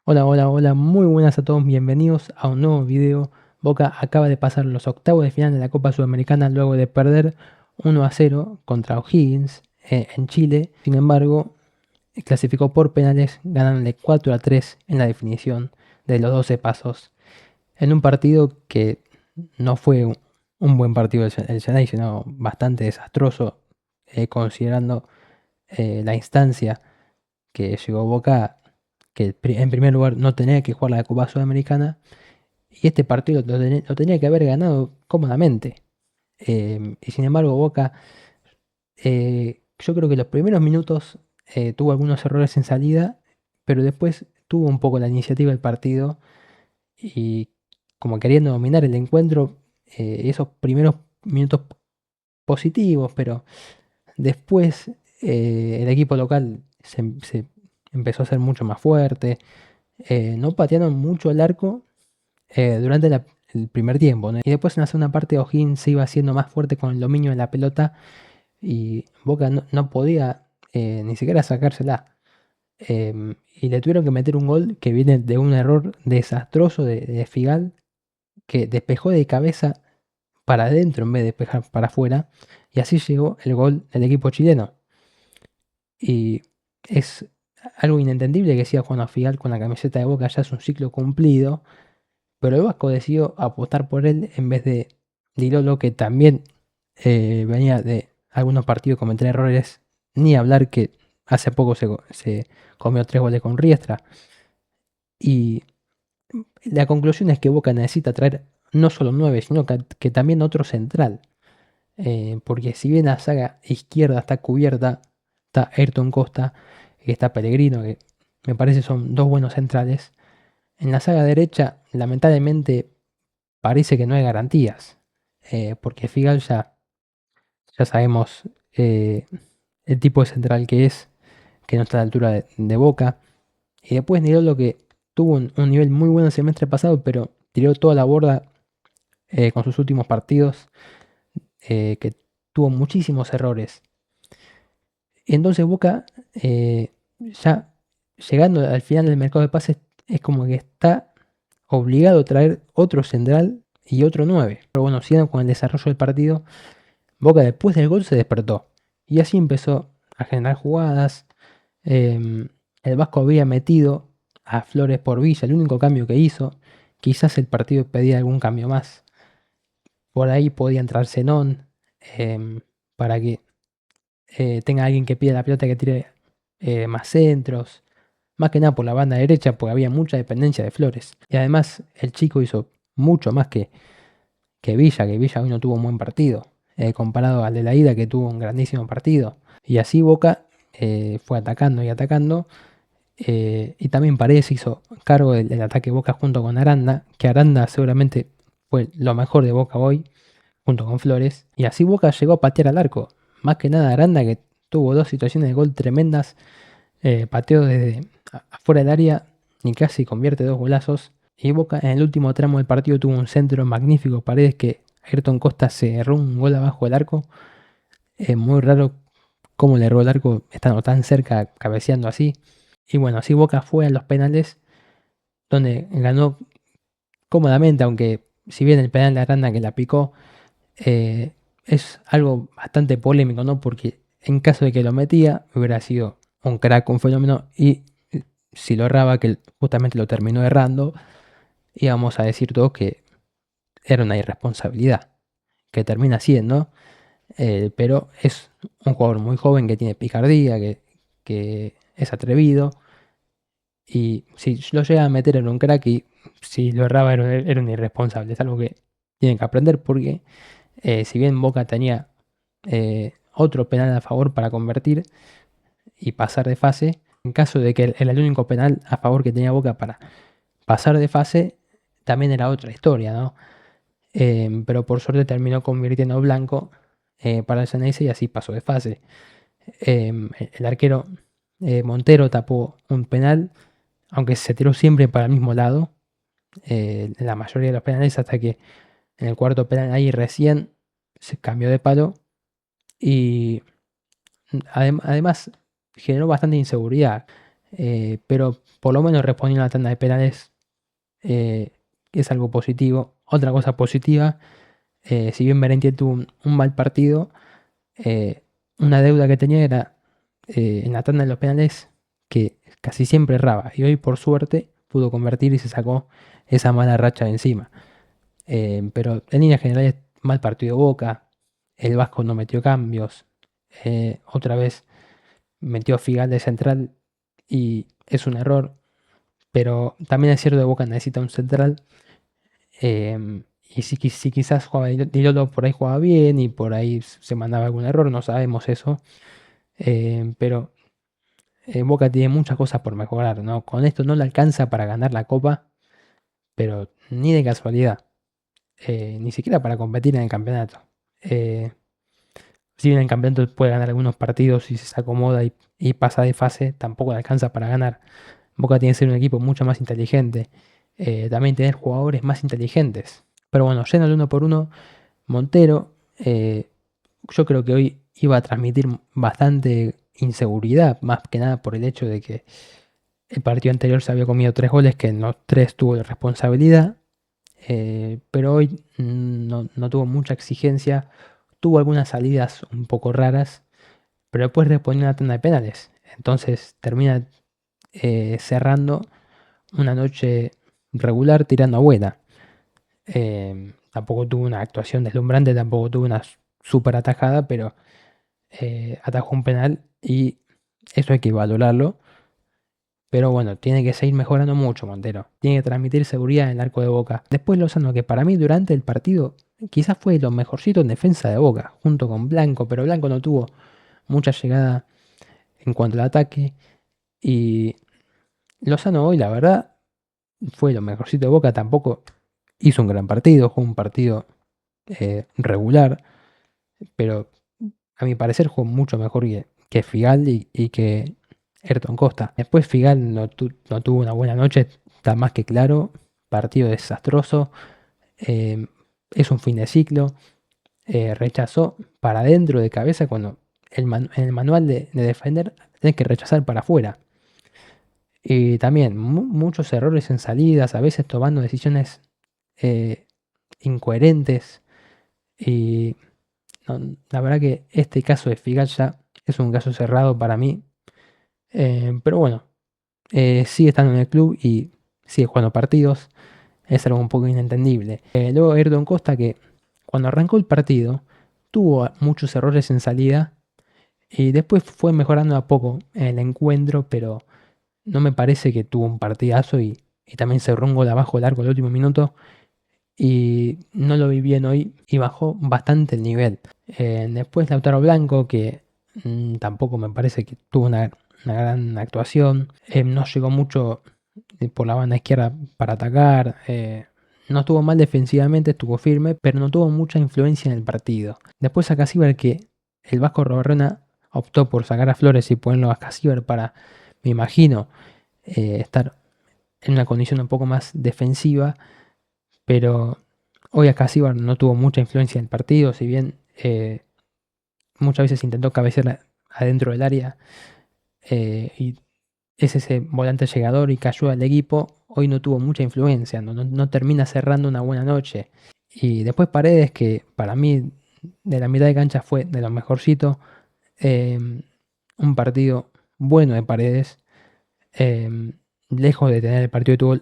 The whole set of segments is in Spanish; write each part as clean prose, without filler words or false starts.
Hola, hola, hola, muy buenas a todos, bienvenidos a un nuevo video. Boca acaba de pasar los octavos de final de la Copa Sudamericana luego de perder 1-0 contra O'Higgins en Chile. Sin embargo, clasificó por penales ganándole 4-3 en la definición de los 12 pasos. En un partido que no fue un buen partido el Xenay, sino bastante desastroso, considerando la instancia que llegó Boca, que en primer lugar no tenía que jugar la Copa Sudamericana, y este partido lo tenía que haber ganado cómodamente. Y sin embargo, Boca, yo creo que los primeros minutos tuvo algunos errores en salida, pero después tuvo un poco la iniciativa del partido y como queriendo dominar el encuentro, esos primeros minutos positivos, pero después el equipo local se empezó a ser mucho más fuerte. No patearon mucho el arco durante el primer tiempo, ¿no? Y después en la segunda parte O'Higgins se iba haciendo más fuerte con el dominio de la pelota y Boca no podía ni siquiera sacársela. Y le tuvieron que meter un gol que viene de un error desastroso de Figal, que despejó de cabeza para adentro en vez de despejar para afuera. Y así llegó el gol del equipo chileno. Y es algo inentendible que siga jugando a Figal con la camiseta de Boca, ya es un ciclo cumplido. Pero el Vasco decidió apostar por él en vez de Dilolo, que también venía de algunos partidos cometer errores. Ni hablar que hace poco se comió 3 goles con Riestra. Y la conclusión es que Boca necesita traer no solo 9, sino que también otro central. Porque si bien la saga izquierda está cubierta, está Ayrton Costa, y está Pellegrino, que me parece son dos buenos centrales. En la saga derecha, lamentablemente, parece que no hay garantías. Porque Figal ya sabemos el tipo de central que no está a la altura de Boca. Y después Nirolo, que tuvo un nivel muy bueno el semestre pasado, pero tiró toda la borda con sus últimos partidos, que tuvo muchísimos errores. Entonces Boca, ya llegando al final del mercado de pases, es como que está obligado a traer otro central y otro 9. Pero bueno, siguiendo con el desarrollo del partido, Boca después del gol se despertó. Y así empezó a generar jugadas. El Vasco había metido a Flores por Villa, el único cambio que hizo. Quizás el partido pedía algún cambio más. Por ahí podía entrar Zenón, para que tenga alguien que pida la pelota que tire más centros. Más que nada por la banda derecha, porque había mucha dependencia de Flores. Y además el chico hizo mucho más que Villa hoy no tuvo un buen partido, comparado al de la ida que tuvo un grandísimo partido. Y así Boca fue atacando y atacando. Y también Paredes hizo cargo del ataque Boca junto con Aranda, que Aranda seguramente fue lo mejor de Boca hoy, junto con Flores. Y así Boca llegó a patear al arco. Más que nada Aranda, que tuvo dos situaciones de gol tremendas, pateó desde afuera del área y casi convierte dos golazos. Y Boca en el último tramo del partido tuvo un centro magnífico, Paredes, que Ayrton Costa se erró un gol abajo del arco. Es muy raro cómo le erró el arco estando tan cerca, cabeceando así. Y bueno, así Boca fue a los penales, donde ganó cómodamente, aunque si bien el penal de Aranda que la picó eh, es algo bastante polémico, ¿no? Porque en caso de que lo metía, hubiera sido un crack, un fenómeno, y si lo erraba, que justamente lo terminó errando, íbamos a decir todos que era una irresponsabilidad, que termina siendo, pero es un jugador muy joven que tiene picardía, que es atrevido, y si lo llega a meter en un crack y si lo erraba era un irresponsable, es algo que tienen que aprender porque si bien Boca tenía otro penal a favor para convertir y pasar de fase, en caso de que el único penal a favor que tenía Boca para pasar de fase, también era otra historia, ¿no? Pero por suerte terminó convirtiendo blanco para el Ceneice y así pasó de fase. El arquero Montero tapó un penal, aunque se tiró siempre para el mismo lado, la mayoría de los penales, hasta que en el cuarto penal ahí recién se cambió de palo y además generó bastante inseguridad. pero por lo menos respondiendo a la tanda de penales es algo positivo. Otra cosa positiva, si bien Merentiel tuvo un mal partido, una deuda que tenía era en la tanda de los penales que casi siempre erraba. Y hoy, por suerte, pudo convertir y se sacó esa mala racha de encima. Pero en líneas generales, mal partido Boca. El Vasco no metió cambios. Otra vez metió a Figal de central y es un error. Pero también es cierto que Boca necesita un central. Y si quizás jugaba Di Lolo, por ahí jugaba bien y por ahí se mandaba algún error, no sabemos eso. Pero Boca tiene muchas cosas por mejorar, ¿no? Con esto no le alcanza para ganar la copa, pero ni de casualidad. Ni siquiera para competir en el campeonato. Eh, si bien en el campeonato puede ganar algunos partidos y se acomoda y pasa de fase, tampoco le alcanza para ganar. Boca tiene que ser un equipo mucho más inteligente. También tener jugadores más inteligentes. Pero bueno, yendo al uno por uno, Montero, yo creo que hoy iba a transmitir bastante inseguridad, más que nada por el hecho de que el partido anterior se había comido 3 goles, que en los 3 tuvo la responsabilidad, pero hoy no tuvo mucha exigencia, tuvo algunas salidas un poco raras, pero después respondió una tanda de penales. Entonces termina cerrando una noche regular tirando a buena. Tampoco tuvo una actuación deslumbrante, tampoco tuvo una super atajada, pero atajó un penal y eso hay que valorarlo. Pero bueno, tiene que seguir mejorando mucho Montero. Tiene que transmitir seguridad en el arco de Boca. Después Lozano, que para mí durante el partido quizás fue lo mejorcito en defensa de Boca, junto con Blanco, pero Blanco no tuvo mucha llegada en cuanto al ataque. Y Lozano hoy, la verdad, fue lo mejorcito de Boca. Tampoco hizo un gran partido, fue un partido regular, pero a mi parecer jugó mucho mejor que Figal y que Ayrton Costa. Después Figal no tuvo una buena noche, está más que claro. Partido desastroso. eh, es un fin de ciclo. Rechazó para adentro de cabeza cuando en el manual de defender tenés que rechazar para afuera. Y también muchos errores en salidas, a veces tomando decisiones eh, incoherentes. Y la verdad que este caso de Figal ya es un caso cerrado para mí. Pero bueno, sigue estando en el club y sigue jugando partidos. Es algo un poco inentendible. Luego Ayrton Costa, que cuando arrancó el partido tuvo muchos errores en salida y después fue mejorando a poco en el encuentro, pero no me parece que tuvo un partidazo y también se un gol abajo largo el último minuto y no lo vi bien hoy y bajó bastante el nivel. Después Lautaro Blanco, que tampoco me parece que tuvo una gran actuación. No llegó mucho por la banda izquierda para atacar. No estuvo mal defensivamente, estuvo firme, pero no tuvo mucha influencia en el partido. Después a Casiber, que el Vasco Robarrena optó por sacar a Flores y ponerlo a Casiber para, me imagino, estar en una condición un poco más defensiva, pero hoy a Casibar no tuvo mucha influencia en el partido, si bien muchas veces intentó cabecear adentro del área y es ese volante llegador y que ayuda al equipo, hoy no tuvo mucha influencia, no termina cerrando una buena noche. Y después Paredes, que para mí de la mitad de cancha fue de lo mejorcito, eh, un partido bueno de Paredes, eh, lejos de tener el partido de tuvo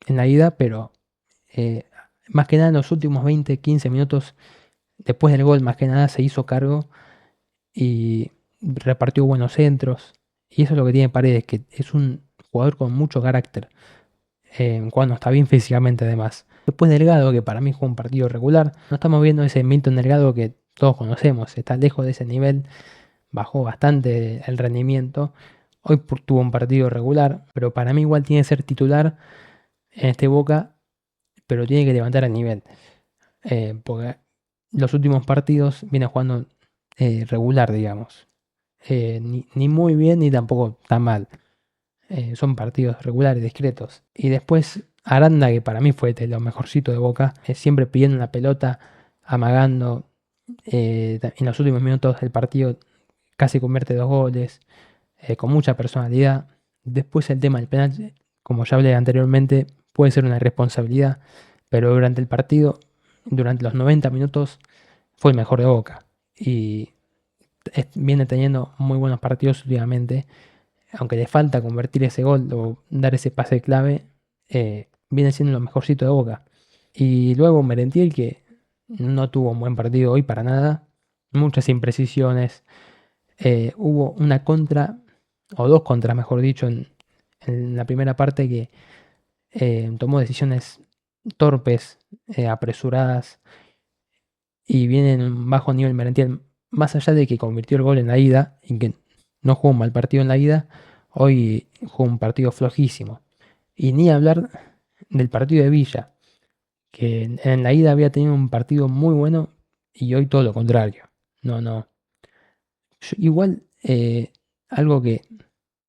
en la ida, pero eh, más que nada en los últimos 20-15 minutos después del gol, más que nada se hizo cargo y repartió buenos centros. Y eso es lo que tiene Paredes, que es un jugador con mucho carácter, cuando está bien físicamente además. Después Delgado, que para mí fue un partido regular, no estamos viendo ese Milton Delgado que todos conocemos, está lejos de ese nivel, bajó bastante el rendimiento. Hoy tuvo un partido regular, pero para mí igual tiene que ser titular en este Boca, pero tiene que levantar el nivel. Porque los últimos partidos viene jugando regular, digamos. Ni muy bien ni tampoco tan mal. Son partidos regulares, discretos. Y después Aranda, que para mí fue de lo mejorcito de Boca, siempre pidiendo la pelota, amagando. En los últimos minutos del partido casi convierte 2 goles, con mucha personalidad. Después el tema del penal, como ya hablé anteriormente, puede ser una irresponsabilidad, pero durante el partido, durante los 90 minutos, fue el mejor de Boca. Y viene teniendo muy buenos partidos últimamente. Aunque le falta convertir ese gol o dar ese pase clave, viene siendo lo mejorcito de Boca. Y luego Merentiel, que no tuvo un buen partido hoy para nada, muchas imprecisiones. Hubo una contra, o dos contras, mejor dicho, en la primera parte que tomó decisiones torpes, apresuradas, y viene en un bajo nivel Merentiel. Más allá de que convirtió el gol en la ida y que no jugó un mal partido en la ida, hoy jugó un partido flojísimo. Y ni hablar del partido de Villa, que en la ida había tenido un partido muy bueno y hoy todo lo contrario. No, no. Igual, algo que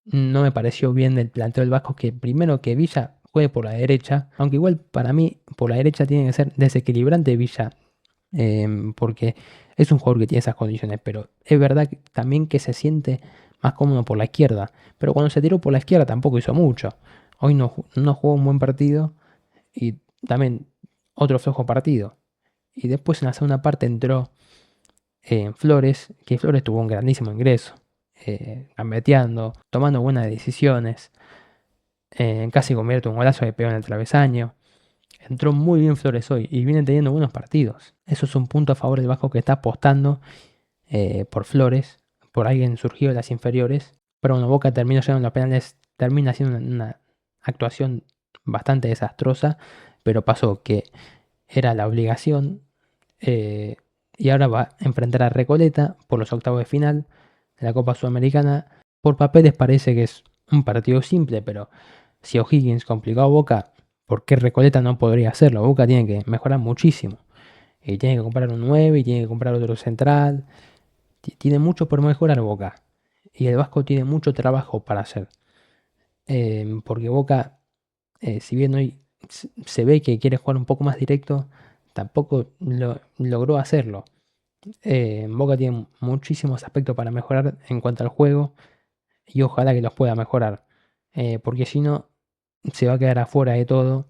no me pareció bien del planteo del Vasco, que primero que Villa juegue por la derecha, aunque igual para mí por la derecha tiene que ser desequilibrante Villa, porque es un jugador que tiene esas condiciones, pero es verdad también que se siente más cómodo por la izquierda, pero cuando se tiró por la izquierda tampoco hizo mucho. Hoy no jugó un buen partido y también otro flojo partido. Y después en la segunda parte entró Flores, que Flores tuvo un grandísimo ingreso, gambeteando, tomando buenas decisiones, casi convierte un golazo que pegó en el travesaño. Entró muy bien Flores hoy y viene teniendo buenos partidos. Eso es un punto a favor del Vasco, que está apostando por Flores, por alguien surgido de las inferiores. Pero bueno, Boca termina llegando a los penales, termina siendo una actuación bastante desastrosa, pero pasó que era la obligación, y ahora va a enfrentar a Recoleta por los octavos de final de la Copa Sudamericana. Por papeles parece que es un partido simple, pero si O'Higgins complicó a Boca, ¿por qué Recoleta no podría hacerlo? Boca tiene que mejorar muchísimo. Y tiene que comprar un 9 y tiene que comprar otro central. Tiene mucho por mejorar Boca. Y el Vasco tiene mucho trabajo para hacer. Porque Boca, si bien hoy se ve que quiere jugar un poco más directo, tampoco logró hacerlo. Boca tiene muchísimos aspectos para mejorar en cuanto al juego y ojalá que los pueda mejorar. Porque si no, se va a quedar afuera de todo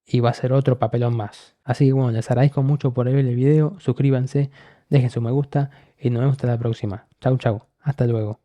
y va a ser otro papelón más. Así que bueno, les agradezco mucho por ver el video, suscríbanse, dejen su me gusta y nos vemos hasta la próxima. Chau chau, hasta luego.